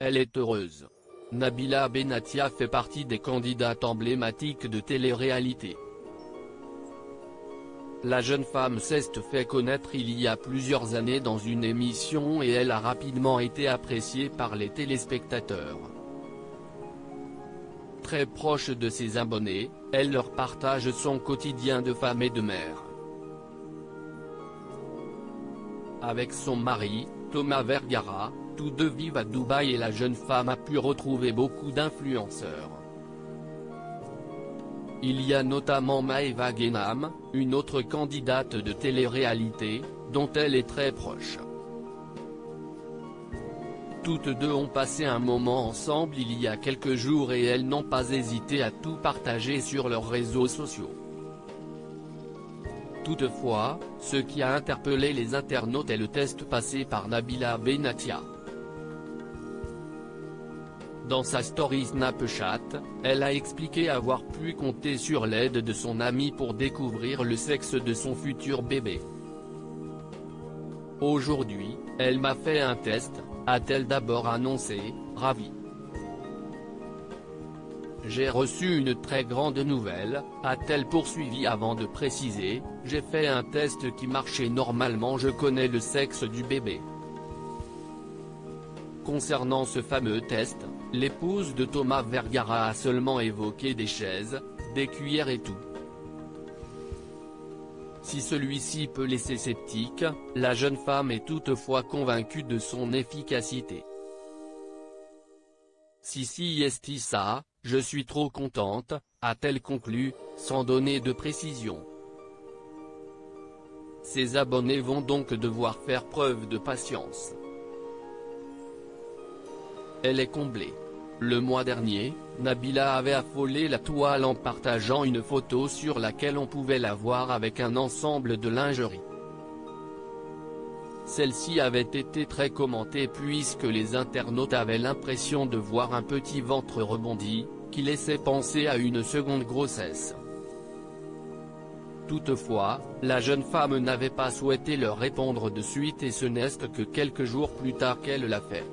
Elle est heureuse. Nabila Benatia fait partie des candidates emblématiques de télé-réalité. La jeune femme s'est fait connaître il y a plusieurs années dans une émission et elle a rapidement été appréciée par les téléspectateurs. Très proche de ses abonnés, elle leur partage son quotidien de femme et de mère. Avec son mari, Thomas Vergara, tous deux vivent à Dubaï et la jeune femme a pu retrouver beaucoup d'influenceurs. Il y a notamment Maeva Guénam, une autre candidate de télé-réalité, dont elle est très proche. Toutes deux ont passé un moment ensemble il y a quelques jours et elles n'ont pas hésité à tout partager sur leurs réseaux sociaux. Toutefois, ce qui a interpellé les internautes est le test passé par Nabila Benatia. Dans sa story Snapchat, elle a expliqué avoir pu compter sur l'aide de son ami pour découvrir le sexe de son futur bébé. Aujourd'hui, elle m'a fait un test, a-t-elle d'abord annoncé, ravie. J'ai reçu une très grande nouvelle, a-t-elle poursuivi avant de préciser, j'ai fait un test qui marchait normalement, je connais le sexe du bébé. Concernant ce fameux test, l'épouse de Thomas Vergara a seulement évoqué des chaises, des cuillères et tout. Si celui-ci peut laisser sceptique, la jeune femme est toutefois convaincue de son efficacité. Si esti ça, je suis trop contente, a-t-elle conclu, sans donner de précision. Ses abonnés vont donc devoir faire preuve de patience. Elle est comblée. Le mois dernier, Nabila avait affolé la toile en partageant une photo sur laquelle on pouvait la voir avec un ensemble de lingerie. Celle-ci avait été très commentée puisque les internautes avaient l'impression de voir un petit ventre rebondi, qui laissait penser à une seconde grossesse. Toutefois, la jeune femme n'avait pas souhaité leur répondre de suite et ce n'est que quelques jours plus tard qu'elle l'a fait.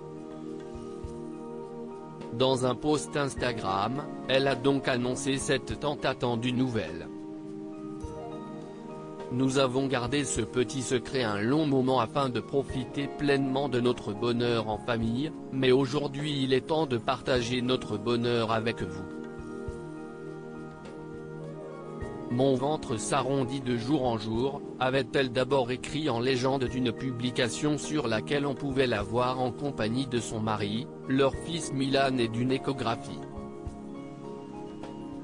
Dans un post Instagram, elle a donc annoncé cette tant attendue nouvelle. Nous avons gardé ce petit secret un long moment afin de profiter pleinement de notre bonheur en famille, mais aujourd'hui il est temps de partager notre bonheur avec vous. Mon ventre s'arrondit de jour en jour, avait-elle d'abord écrit en légende d'une publication sur laquelle on pouvait la voir en compagnie de son mari, leur fils Milan et d'une échographie.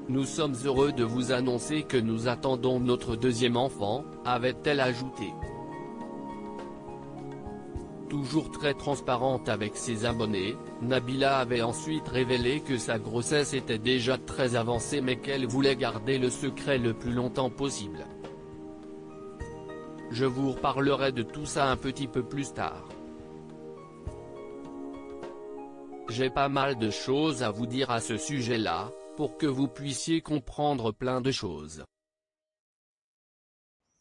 Nous sommes heureux de vous annoncer que nous attendons notre deuxième enfant, avait-elle ajouté. Toujours très transparente avec ses abonnés, Nabila avait ensuite révélé que sa grossesse était déjà très avancée mais qu'elle voulait garder le secret le plus longtemps possible. Je vous reparlerai de tout ça un petit peu plus tard. J'ai pas mal de choses à vous dire à ce sujet-là, pour que vous puissiez comprendre plein de choses.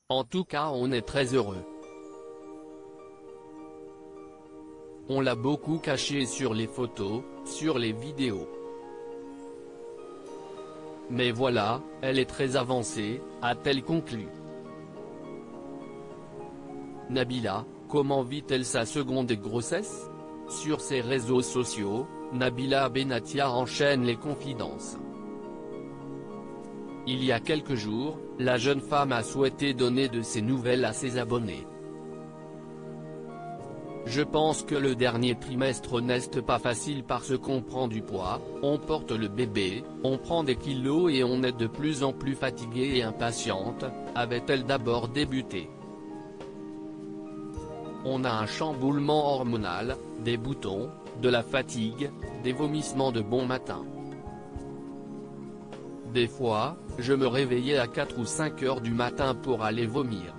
En tout cas on est très heureux. On l'a beaucoup caché sur les photos, sur les vidéos. Mais voilà, elle est très avancée, a-t-elle conclu. Nabila, comment vit-elle sa seconde grossesse? Sur ses réseaux sociaux, Nabila Benatia enchaîne les confidences. Il y a quelques jours, la jeune femme a souhaité donner de ses nouvelles à ses abonnés. Je pense que le dernier trimestre n'est pas facile parce qu'on prend du poids, on porte le bébé, on prend des kilos et on est de plus en plus fatiguée et impatiente, avait-elle d'abord débuté. On a un chamboulement hormonal, des boutons, de la fatigue, des vomissements de bon matin. Des fois, je me réveillais à 4 ou 5 heures du matin pour aller vomir.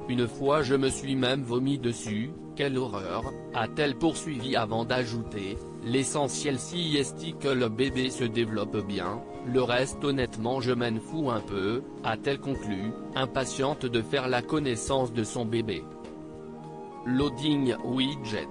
Une fois je me suis même vomi dessus, quelle horreur, a-t-elle poursuivi avant d'ajouter, l'essentiel si est que le bébé se développe bien, le reste honnêtement je m'en fous un peu, a-t-elle conclu, impatiente de faire la connaissance de son bébé. Loading widget.